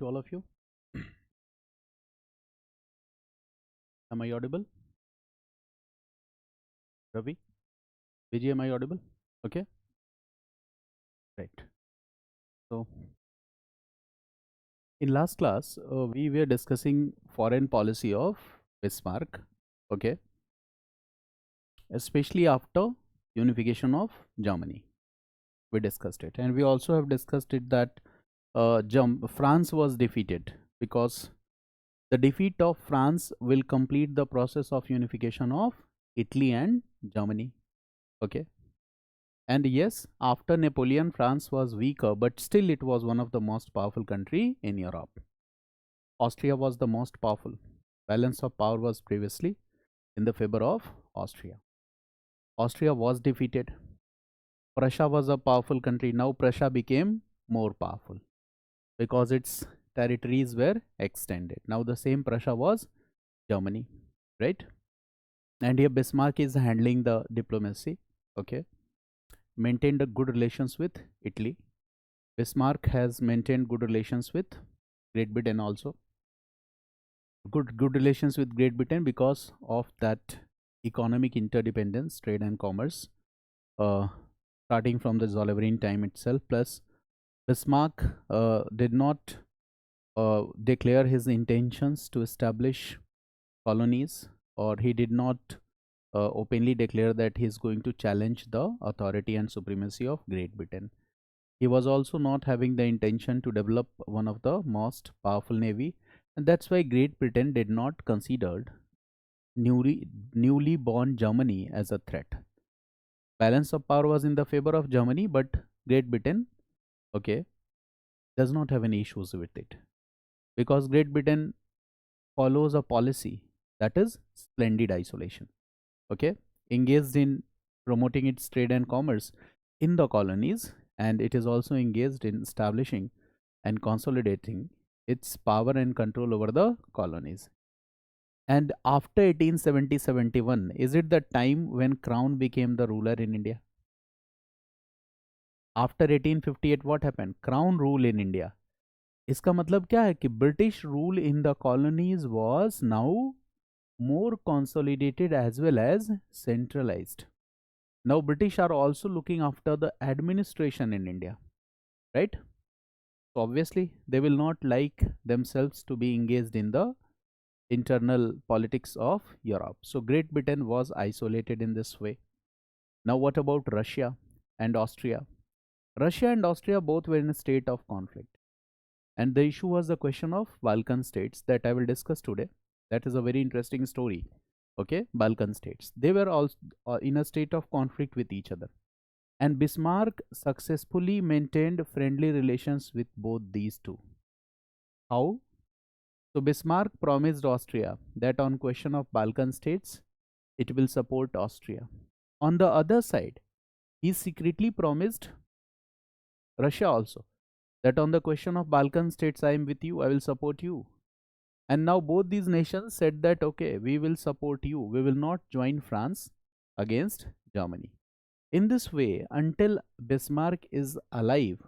to all of you. Am I audible? Ravi? Vijay, am I audible? Okay. Right. So, in last class, we were discussing foreign policy of Bismarck. Okay. Especially after unification of Germany. We discussed it. And we also have discussed it that France was defeated because the defeat of France will complete the process of unification of Italy and Germany. Okay. And yes, after Napoleon, France was weaker, but still it was one of the most powerful country in Europe. Austria was the most powerful. Balance of power was previously in the favor of Austria. Austria was defeated. Prussia was a powerful country. Now Prussia became more powerful because its territories were extended. Now the same Prussia was Germany, right? And here Bismarck is handling the diplomacy. Okay. Maintained a good relations with Italy. Bismarck has maintained good relations with Great Britain also. Good relations with Great Britain because of that economic interdependence, trade and commerce, starting from the Zollverein time itself. Plus, Bismarck did not declare his intentions to establish colonies, or he did not openly declare that he is going to challenge the authority and supremacy of Great Britain. He was also not having the intention to develop one of the most powerful navy, and that's why Great Britain did not consider newly born Germany as a threat. Balance of power was in the favor of Germany, but Great Britain, okay, does not have any issues with it because Great Britain follows a policy that is splendid isolation. Okay, engaged in promoting its trade and commerce in the colonies, and it is also engaged in establishing and consolidating its power and control over the colonies. And after 1870-71, is it the time when Crown became the ruler in India? After 1858, what happened? Crown rule in India. इसका मतलब क्या है कि British rule in the colonies was now more consolidated as well as centralized. Now British are also looking after the administration in India, right? So obviously they will not like themselves to be engaged in the internal politics of Europe. So Great Britain was isolated in this way. Now what about Russia and Austria? Russia and Austria both were in a state of conflict. And the issue was the question of Balkan states that I will discuss today. That is a very interesting story. Okay, Balkan states. They were also in a state of conflict with each other. And Bismarck successfully maintained friendly relations with both these two. How? So Bismarck promised Austria that on question of Balkan states, it will support Austria. On the other side, he secretly promised Russia also that on the question of Balkan states, I am with you, I will support you. And now both these nations said that, okay, we will support you. We will not join France against Germany. In this way, until Bismarck is alive,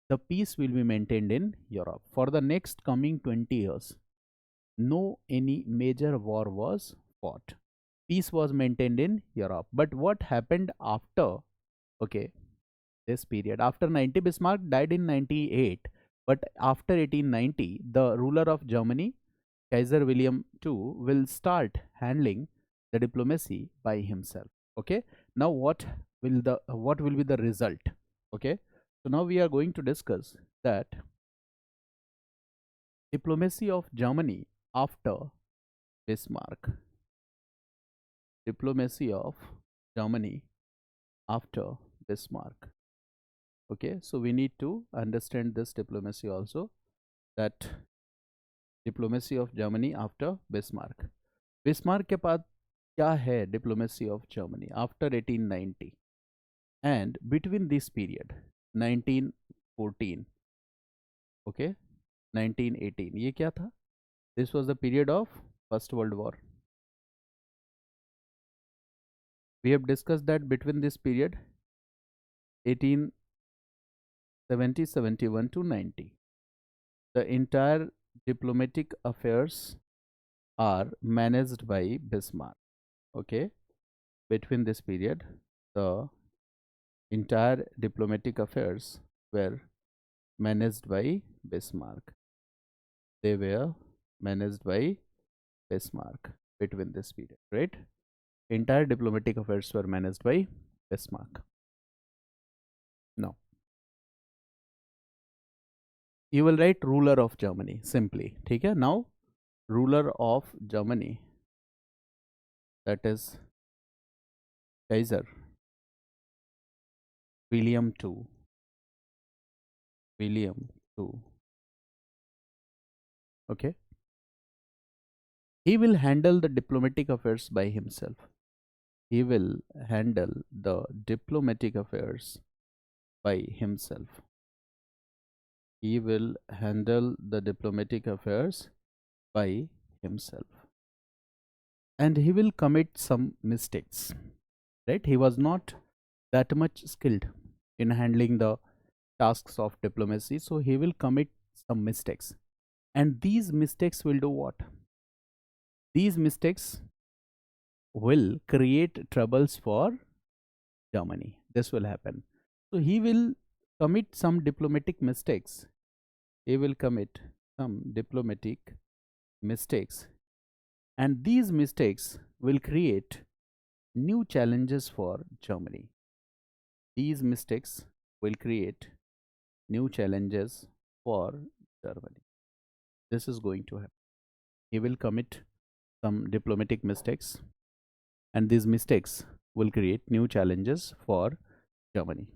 the peace will be maintained in Europe. For the next coming 20 years, no any major war was fought. Peace was maintained in Europe. But what happened after, okay, this period? After 90, Bismarck died in 98. But after 1890, the ruler of Germany, Kaiser Wilhelm II, will start handling the diplomacy by himself. Okay. Now what will be the result? Okay. So now we are going to discuss that diplomacy of Germany after Bismarck. Diplomacy of Germany after Bismarck. Okay, so we need to understand this diplomacy also, that diplomacy of Germany after Bismarck. Bismarck के बाद क्या है diplomacy of Germany after 1890 and between this period 1914, okay, 1918, ये क्या था? This was the period of First World War. We have discussed that between this period 1870-71 to 90, the entire diplomatic affairs are managed by Bismarck. Okay, between this period, the entire diplomatic affairs were managed by Bismarck. They were managed by Bismarck between this period, right? Entire diplomatic affairs were managed by Bismarck. Now, you will write ruler of Germany simply. Okay? Now, ruler of Germany, that is Kaiser Wilhelm II. William II. Okay. He will handle the diplomatic affairs by himself. He will handle the diplomatic affairs by himself. He will handle the diplomatic affairs by himself. And he will commit some mistakes. Right? He was not that much skilled in handling the tasks of diplomacy, so he will commit some mistakes. And these mistakes will do what? These mistakes will create troubles for Germany. This will happen. So he will commit some diplomatic mistakes. He will commit some diplomatic mistakes. And these mistakes will create new challenges for Germany. These mistakes will create new challenges for Germany. This is going to happen. He will commit some diplomatic mistakes, and these mistakes will create new challenges for Germany.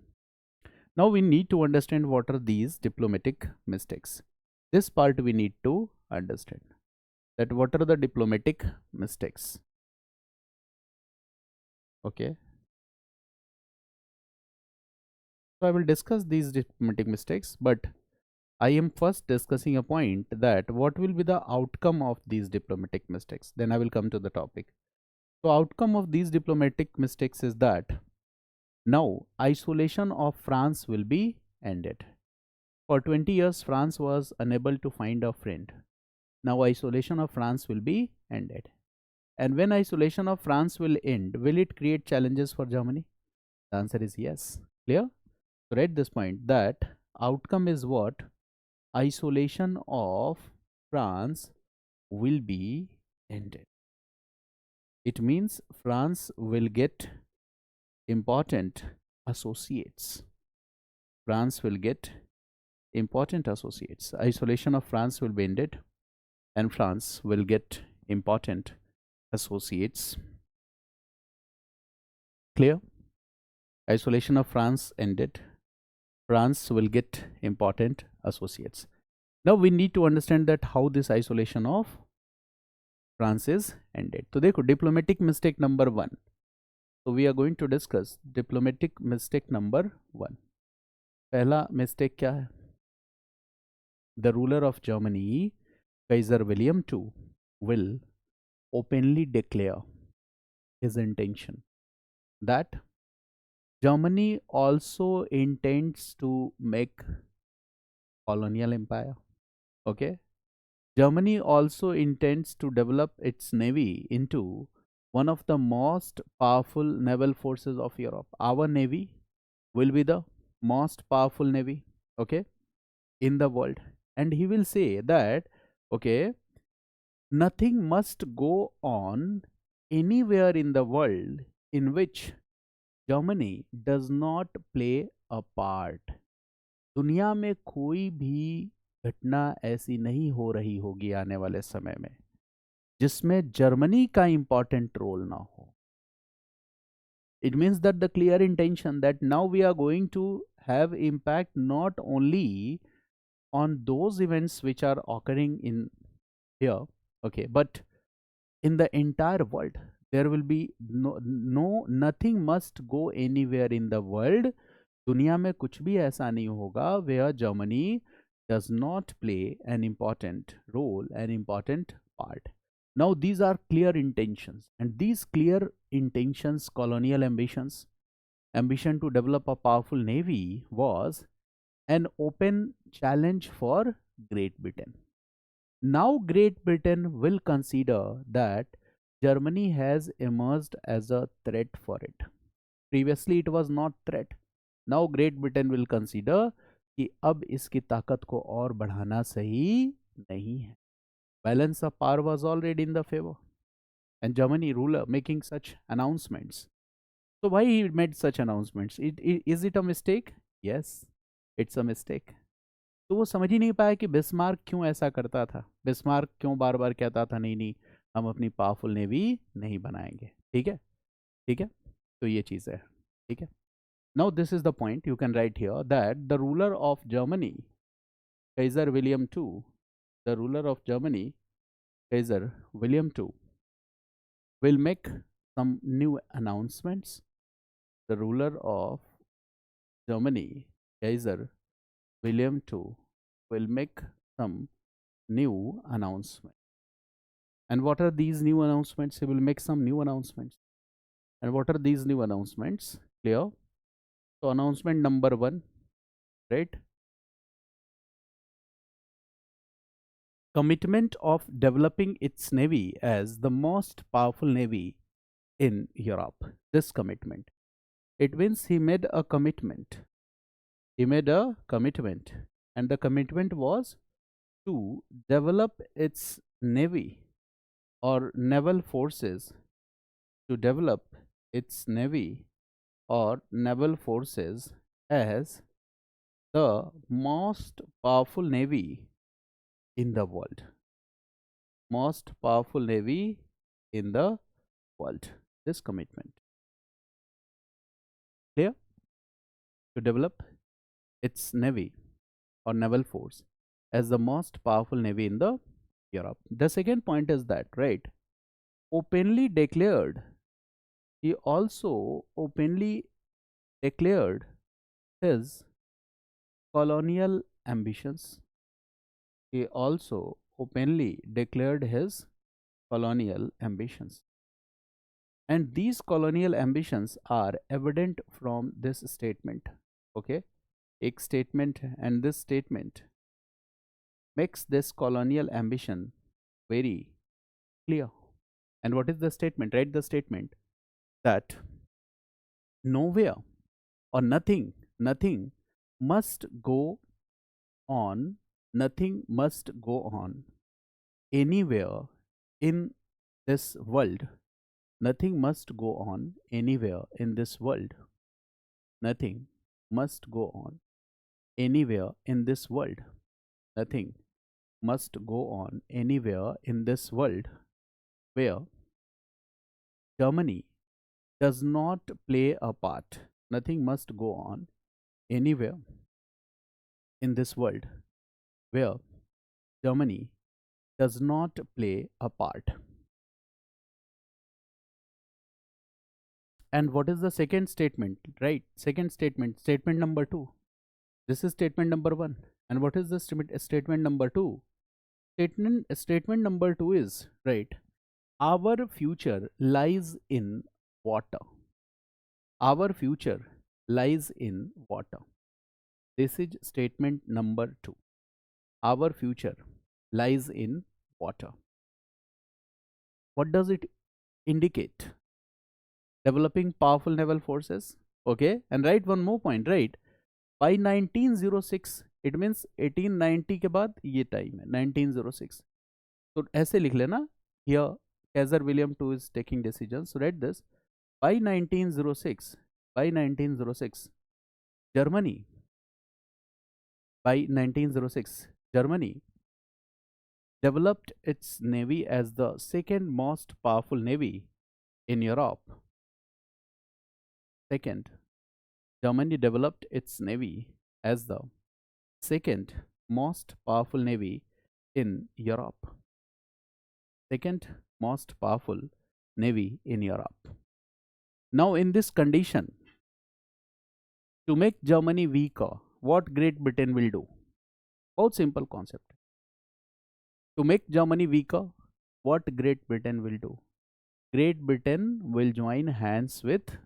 Now we need to understand what are these diplomatic mistakes. This part we need to understand, that what are the diplomatic mistakes. Okay. So I will discuss these diplomatic mistakes, but I am first discussing a point that what will be the outcome of these diplomatic mistakes. Then I will come to the topic. So outcome of these diplomatic mistakes is that now isolation of France will be ended. For 20 years, France was unable to find a friend. Now isolation of France will be ended. And when isolation of France will end, will it create challenges for Germany? The answer is yes. Clear? So write this point, that outcome is what? Isolation of France will be ended. It means France will get important associates. France will get important associates. Isolation of France will be ended, and France will get important associates. Clear? Isolation of France ended. France will get important associates. Now we need to understand that how this isolation of France is ended. So देखो diplomatic mistake number 1. So we are going to discuss diplomatic mistake number 1. पहला mistake क्या है? The ruler of Germany, Kaiser Wilhelm II, will openly declare his intention that Germany also intends to make colonial empire. Okay. Germany also intends to develop its navy into one of the most powerful naval forces of Europe. Our navy will be the most powerful navy, okay, in the world. And he will say that, okay, nothing must go on anywhere in the world in which Germany does not play a part. दुनिया में कोई भी घटना ऐसी नहीं हो रही होगी आने वाले समय में जिसमें जर्मनी का इंपॉर्टेंट रोल ना हो. It means that the clear intention that now we are going to have impact not only on those events which are occurring in here, okay, but in the entire world. There will be nothing must go anywhere in the world. दुनिया में कुछ भी ऐसा नहीं होगा where Germany does not play an important role, an important part. Now these are clear intentions, and these clear intentions, colonial ambitions, ambition to develop a powerful navy, was an open challenge for Great Britain. Now Great Britain will consider that Germany has emerged as a threat for it. Previously it was not threat. Now Great Britain will consider कि अब इसकी ताकत को और बढ़ाना सही नहीं है. Balance of power was already in the favor, and Germany ruler making such announcements. So why he made such announcements? Is it a mistake? Yes, it's a mistake. तो वो समझ ही नहीं पाया कि बिस्मार्क क्यों ऐसा करता था. बिस्मार्क क्यों बार बार कहता था नहीं नहीं हम अपनी पावरफुल नेवी नहीं बनाएंगे. ठीक है, ठीक है, तो ये चीज़ है. ठीक है. Now this is the point you can write here, that the ruler of Germany, Kaiser Wilhelm II, the ruler of Germany, Kaiser Wilhelm II, will make some new announcements. The ruler of Germany, Kaiser Wilhelm II, will make some new announcements. And what are these new announcements? He will make some new announcements. And what are these new announcements? Clear? So announcement number 1, right? Commitment of developing its navy as the most powerful navy in Europe. This commitment. It means he made a commitment. He made a commitment. And the commitment was to develop its navy or naval forces, to develop its navy or naval forces as the most powerful navy in the world. Most powerful navy in the world. This commitment. Clear? To develop its navy or naval force as the most powerful navy in the Europe. The second point is that, right, openly declared, he also openly declared his colonial ambitions. He also openly declared his colonial ambitions. And these colonial ambitions are evident from this statement. Okay, एक statement, and this statement makes this colonial ambition very clear. And what is the statement? Write the statement that nowhere or nothing must go on, nothing must go on anywhere in this world. Nothing must go on anywhere in this world. Nothing must go on anywhere in this world. Nothing must go on anywhere in this world where Germany does not play a part. Nothing must go on anywhere in this world where Germany does not play a part. And what is the second statement? Right, second statement, statement number 2. This is statement number 1. And what is the statement number 2? Statement number 2 is, right, our future lies in water. Our future lies in water. This is statement number 2. Our future lies in water. What does it indicate? Developing powerful naval forces. Okay, and write one more point, right? By 1906, it means 1890 के बाद ये time है 1906. तो ऐसे लिख लेना. Here Kaiser Wilhelm II is taking decisions. So write this. By 1906, Germany. By 1906, Germany developed its navy as the second most powerful navy in Europe. Second, Germany developed its navy as the second most powerful navy in Europe. Second most powerful navy in Europe. Now in this condition, to make Germany weaker, what Great Britain will do? बहुत simple concept. To make Germany weaker, what Great Britain will do? Great Britain will join hands with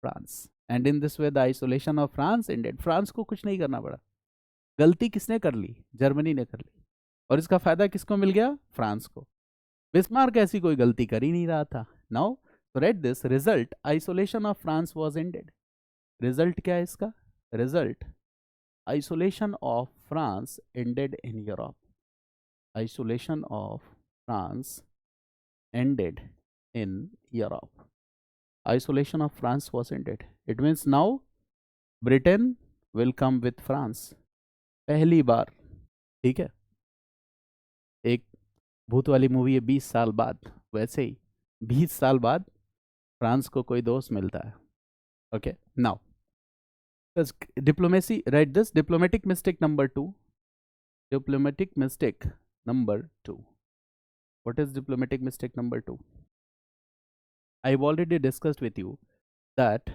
France. And in this way, the isolation of France ended. France को कुछ नहीं करना पड़ा. गलती किसने कर ली? Germany ने कर ली, और इसका फायदा किसको मिल गया? फ्रांस को। बिस्मार्क ऐसी कोई गलती कर ही नहीं रहा था। Now right this result, isolation of France was ended. Result क्या है इसका? Result, isolation of France ended in Europe. Isolation of France ended in Europe. Isolation of France was ended. It means now Britain will come with France. पहली बार, ठीक है, एक भूत वाली movie है 20 साल बाद, वैसे ही 20 साल बाद फ्रांस को कोई दोस्त मिलता है। Okay, now diplomacy, right this diplomatic mistake number 2. Diplomatic mistake number 2. What is diplomatic mistake number 2? I've already discussed with you that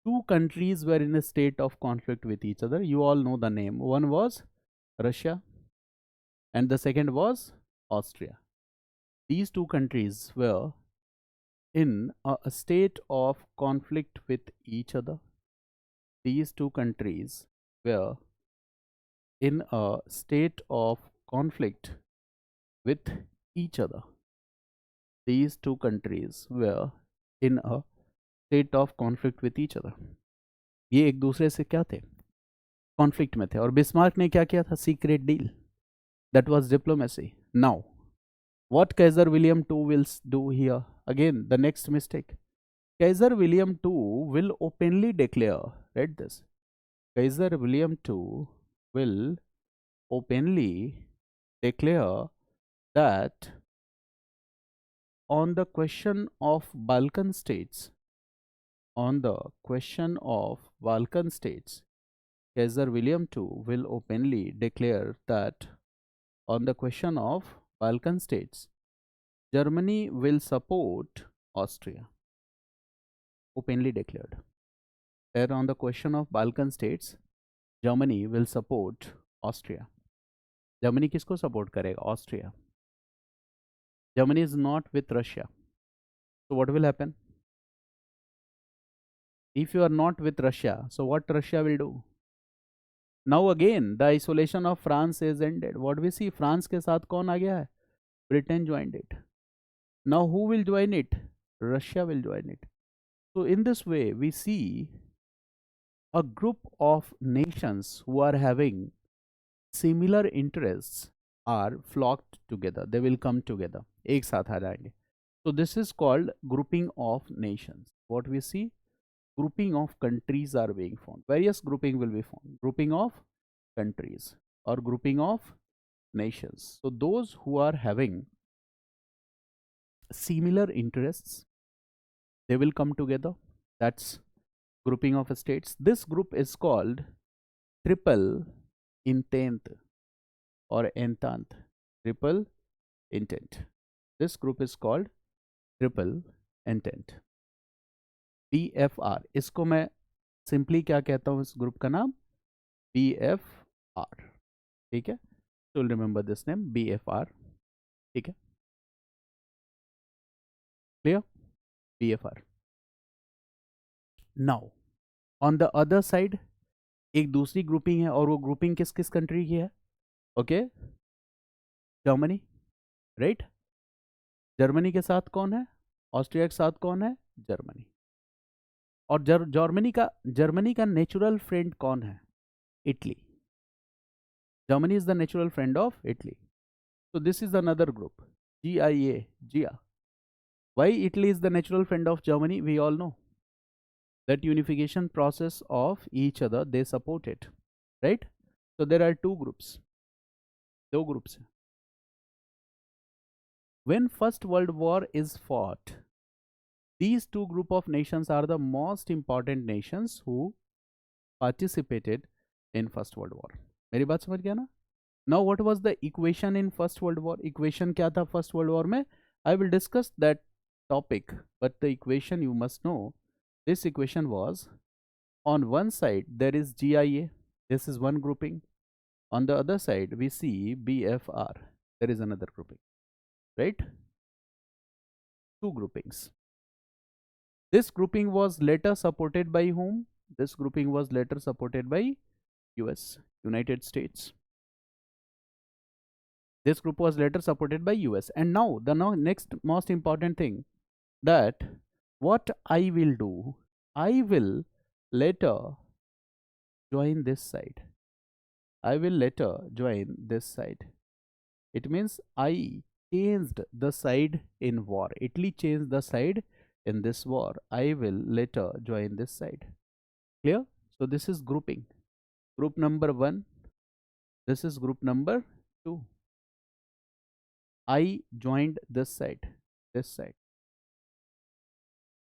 two countries were in a state of conflict with each other. You all know the name. One was Russia and the second was Austria. These two countries were in a state of conflict with each other. These two countries were in a state of conflict with each other. These two countries were in a state of conflict with each other. ये एक दूसरे से क्या थे? Conflict में थे। और Bismarck ने क्या किया था? Secret deal. That was diplomacy. Now, what Kaiser Wilhelm II will do here? Again, the next mistake. Kaiser Wilhelm II will openly declare, read this, Kaiser Wilhelm II will openly declare that on the question of Balkan states, Kaiser Wilhelm II will openly declare that on the question of Balkan states, Germany will support Austria. Openly declared that on the question of Balkan states, Germany will support Austria. Germany किसको support करेगा? Austria. Germany is not with Russia. So what will happen? If you are not with Russia, so what Russia will do? Now again, the isolation of France is ended. What we see, France के साथ कौन आ गया है? Britain joined it. Now who will join it? Russia will join it. So in this way, we see a group of nations who are having similar interests are flocked together. They will come together. एक साथ आ जाएंगे. So this is called grouping of nations. What we see, grouping of countries are being formed. Various grouping will be formed. Grouping of countries or grouping of nations. So those who are having similar interests, they will come together. That's grouping of states. This group is called triple entente or entente. Triple entente. This group is called triple entente. BFR. इसको मैं simply क्या कहता हूँ? इस group का नाम BFR. ठीक है, so remember this name BFR. ठीक है, clear? BFR. Now on the other side एक दूसरी ग्रुपिंग है, और वो ग्रुपिंग किस किस कंट्री की है? Okay, Germany, right? जर्मनी के साथ कौन है? ऑस्ट्रिया के साथ कौन है? जर्मनी. और जर्मनी का नेचुरल फ्रेंड कौन है? Italy. Germany is the natural friend of Italy. So this is another group, GIA. Why Italy is the natural friend of Germany? We all know that unification process of each other, they support it, right? So there are two groups. When First World War is fought, these two group of nations are the most important nations who participated in First World War. मेरी बात समझ गया ना? Now what was the equation in First World War? Equation क्या था First World War में? I will discuss that topic, but the equation you must know. This equation was, on one side there is GIA, this is one grouping. On the other side we see BFR, there is another grouping, right? Two groupings. This grouping was later supported by whom? This grouping was later supported by US, United States. This group was later supported by US. And now the next most important thing, that what I will do, I will later join this side. I will later join this side. It means I changed the side in war. Italy changed the side in this war. I will later join this side. Clear? So this is grouping. Group number 1. This is group number 2. I joined this side.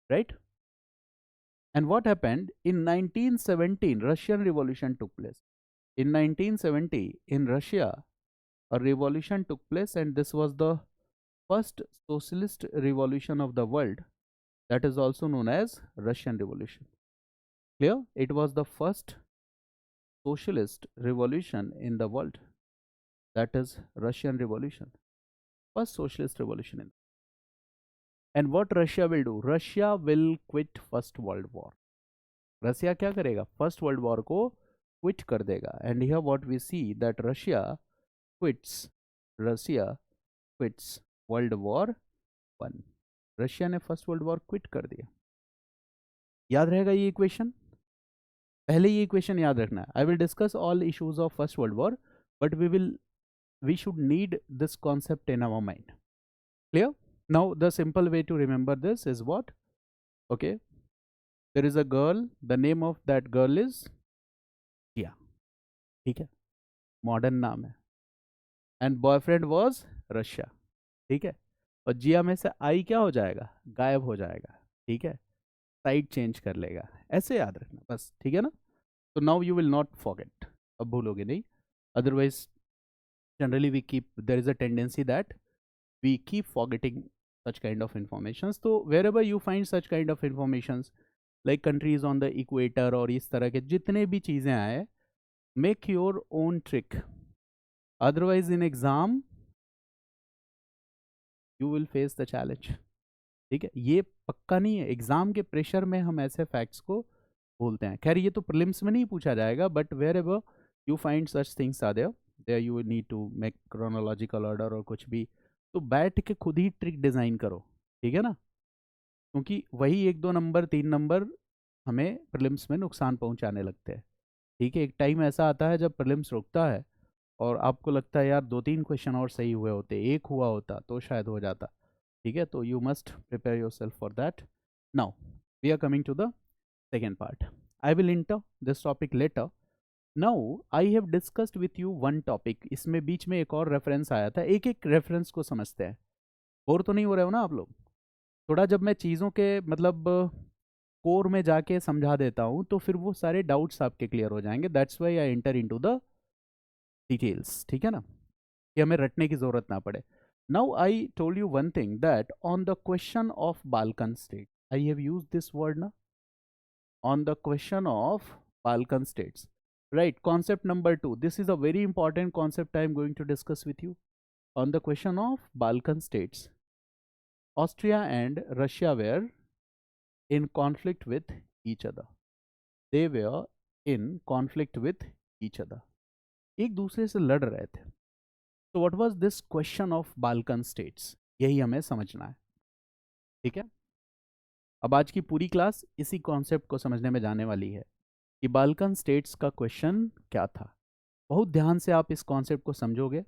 Right? And what happened? In 1917, Russian Revolution took place. In 1970, in Russia, a revolution took place, and this was the first socialist revolution of the world. That is also known as Russian Revolution. Clear? It was the first socialist revolution in the world. That is Russian Revolution. First socialist revolution. And what Russia will do? Russia will quit First World War. Russia क्या करेगा? First World War को quit कर देगा. And here what we see, that Russia quits World War I. Russia ने first world war quit कर दिया. याद रहेगा ये इक्वेशन? पहले ये इक्वेशन याद रखना है. I will discuss all issues of first world war, but we should need this concept in our mind. Clear? Now the simple way to remember this is what? Okay, there is a girl, the name of that girl is Jia. ठीक है, modern नाम है. And boyfriend was Russia. ठीक है, और जिया में से आई क्या हो जाएगा? गायब हो जाएगा. ठीक है, साइड चेंज कर लेगा. ऐसे याद रखना बस. ठीक है ना? तो now you will not forget. अब भूलोगे नहीं. Otherwise generally we keep, there is a tendency that we keep forgetting such kind of informations. तो wherever you find such kind of informations like countries on the equator और इस तरह के जितने भी चीज़ें आए, make your own trick. Otherwise in exam you will face the challenge. ठीक है, ये पक्का नहीं है. एग्जाम के प्रेशर में हम ऐसे फैक्ट्स को बोलते हैं. खैर ये तो प्रीलिम्स में नहीं पूछा जाएगा, but wherever you find such things are there you need to make chronological order और कुछ भी. तो बैठ के खुद ही ट्रिक डिज़ाइन करो. ठीक है ना? क्योंकि वही 1-2 नंबर 3 नंबर हमें प्रीलिम्स में नुकसान पहुंचाने लगते हैं. ठीक है, एक टाइम ऐसा आता है जब प्रीलिम्स रुकता है और आपको लगता है यार 2-3 क्वेश्चन और सही हुए होते, एक हुआ होता तो शायद हो जाता. ठीक है, तो you must prepare yourself for that. Now we are coming to the second part. I will enter this topic later. Now I have discussed with you one topic. इसमें बीच में एक और रेफरेंस आया था. एक एक रेफरेंस को समझते हैं. बोर तो नहीं हो रहे हो ना आप लोग? थोड़ा जब मैं चीज़ों के मतलब कोर में जाके समझा देता हूँ तो फिर वो सारे डाउट्स आपके क्लियर हो जाएंगे. That's why I enter into the details. ठीक है ना, कि हमें रटने की ज़रूरत ना पड़े. Now I told you one thing, that on the question of Balkan state, I have used this word ना, on the question of Balkan states. Right, concept number 2. This is a very important concept I am going to discuss with you. On the question of Balkan states, Austria and Russia were in conflict with each other. They were in conflict with each other. एक दूसरे से लड़ रहे थे. So what was this question of Balkan states? यही हमें समझना है. ठीक है, अब आज की पूरी क्लास इसी कॉन्सेप्ट को समझने में जाने वाली है कि बाल्कन स्टेट्स का क्वेश्चन क्या था. बहुत ध्यान से आप इस कॉन्सेप्ट को समझोगे,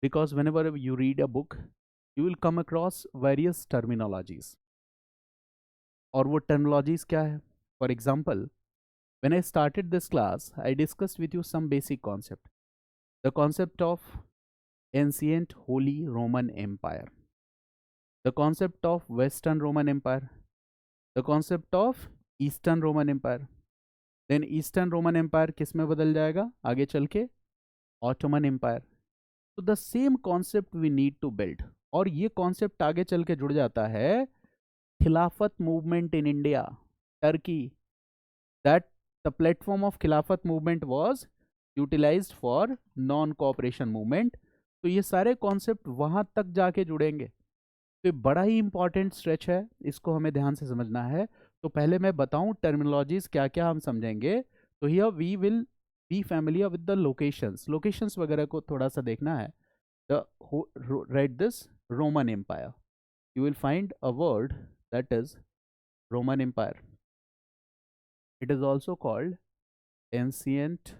because whenever you read a book you will come across various terminologies. और वो टर्मिनोलॉजीज क्या है? For example, when I started this class I discussed with you some basic concept. The concept of ancient holy Roman empire, the concept of western Roman empire, the concept of eastern Roman empire. Then eastern Roman empire किस में बदल जाएगा आगे चल के? Ottoman empire. तो the same concept we need to build. और ये कॉन्सेप्ट आगे चल के जुड़ जाता है Khilafat movement in India, Turkey. That the platform of Khilafat movement was utilised for non cooperation movement. तो ये सारे कॉन्सेप्ट वहां तक जाके जुड़ेंगे. तो बड़ा ही इंपॉर्टेंट स्ट्रेच है, इसको हमें ध्यान से समझना है. तो पहले मैं बताऊं टर्मिनोलॉजीज क्या क्या हम समझेंगे. तो here we will be familiar with the locations वगैरह को थोड़ा सा देखना है. The right this Roman empire, you will find a word that is Roman Empire. It is also called ancient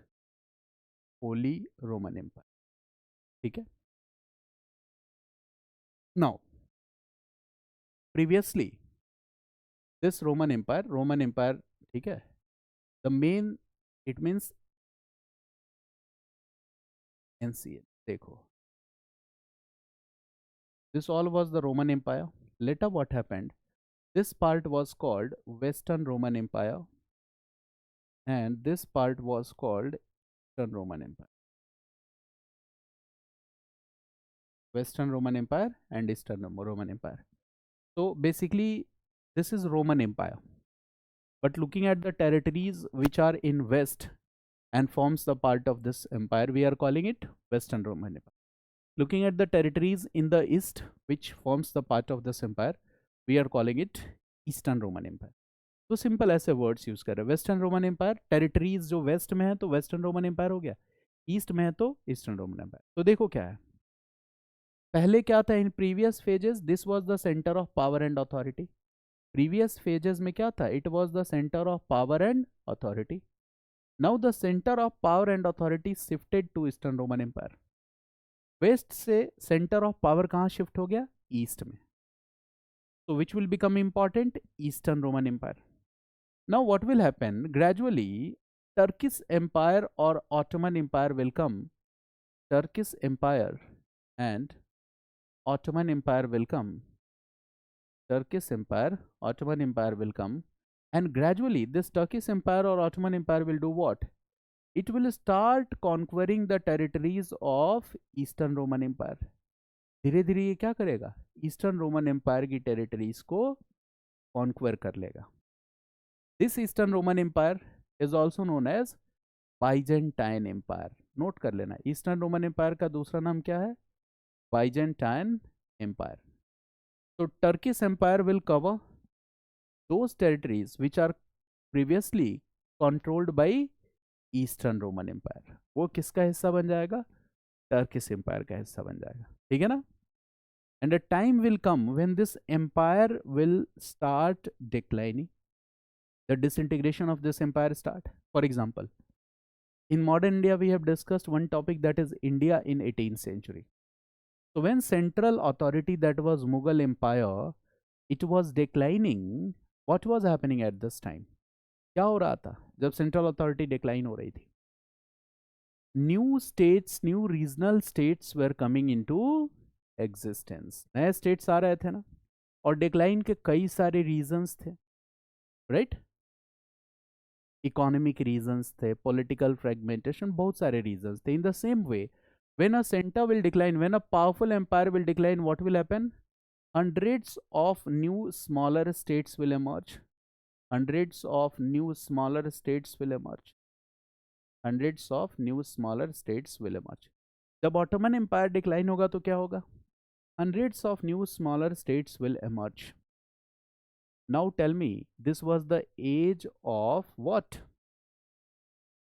Holy Roman Empire. ठीक है. Now previously this Roman Empire ठीक है, the main, it means ancient. देखो, this all was the Roman Empire. Later what happened, this part was called Western Roman Empire and this part was called Eastern Roman Empire. Western Roman Empire and Eastern Roman Empire. So basically this is Roman Empire, but looking at the territories which are in west and forms the part of this empire, we are calling it Western Roman Empire. Looking at the territories in the east which forms the part of this empire, we are calling it Eastern Roman Empire. तो simple ऐसे words use कर रहे हैं. Western Roman empire, territories जो waste में है तो western Roman empire हो गया, ईस्ट में है तो ईस्टर्न रोमन एम्पायर. तो देखो क्या है, पहले क्या था, in previous phases this was the centre of power and authority. Previous phases में क्या था, it was the centre of power and authority. Now the centre of power and authority shifted to eastern Roman empire. West से centre of power कहाँ shift हो गया, east में. So which will become important, Eastern Roman Empire. Now what will happen, gradually Turkish Empire or Ottoman Empire will come. Turkish Empire and Ottoman Empire will come. Turkish Empire, Ottoman Empire will come, and gradually this Turkish Empire or Ottoman Empire will do what? It will start conquering the territories of Eastern Roman Empire. धीरे धीरे ये क्या करेगा, eastern Roman empire की territories को conquer कर लेगा. This eastern Roman empire is also known as Byzantine empire. Note कर लेना, ईस्टर्न रोमन एम्पायर का दूसरा नाम क्या है, बाइजेंटाइन एम्पायर. तो Turkish empire will cover those territories which are previously controlled by eastern Roman empire. वो किसका हिस्सा बन जाएगा, टर्किश एम्पायर का हिस्सा बन जाएगा. ठीक है ना. And a time will come when this empire will start declining. The disintegration of this empire start. For example, in modern India we have discussed one topic, that is India in 18th century. So when central authority, that was Mughal Empire, it was declining, what was happening at this time? क्या हो रहा था जब central authority decline हो रही थी? New states, new regional states were coming into existence. नए states आ रहे थे ना, और decline के कई सारे reasons थे, right? Economic reasons थे, political fragmentation, बहुत सारे reasons थे. In the same way, when a center will decline, when a powerful empire will decline, what will happen? Hundreds of new smaller states will emerge. Hundreds of new smaller states will emerge. Hundreds of new smaller states will emerge. जब Ottoman Empire decline होगा तो क्या होगा? Hundreds of new smaller states will emerge. Now tell me, this was the age of what?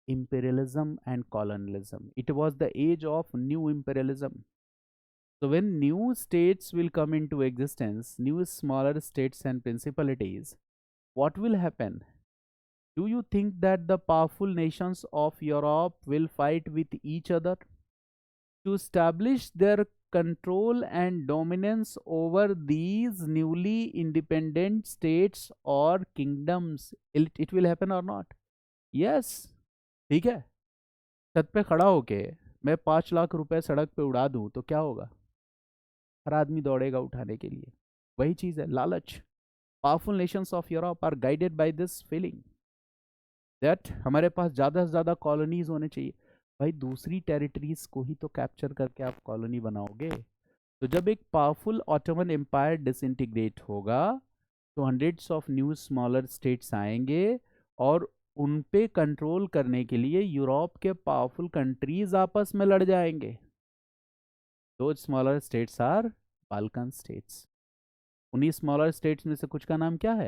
Imperialism and colonialism. It was the age of new imperialism. So when new states will come into existence, new smaller states and principalities, what will happen? Do you think that the powerful nations of Europe will fight with each other to establish their control and dominance over these newly independent states or kingdoms? It will happen or not? Yes. ठीक है. छत पे खड़ा होके मैं 5 लाख रुपए सड़क पे उड़ा दूं तो क्या होगा? हर आदमी दौड़ेगा उठाने के लिए. वही चीज है लालच. Powerful nations of Europe are guided by this feeling that हमारे पास ज़्यादा से ज़्यादा कॉलोनीज होने चाहिए. भाई दूसरी टेरिटरीज को ही तो कैप्चर करके आप कॉलोनी बनाओगे. तो जब एक पावरफुल ऑटोमन एम्पायर डिसइंटीग्रेट होगा तो hundreds of new smaller states आएंगे और उन पे कंट्रोल करने के लिए यूरोप के पावरफुल कंट्रीज आपस में लड़ जाएंगे. दो smaller states are Balkan states. उन्हीं स्मॉलर स्टेट्स में से कुछ का नाम क्या है?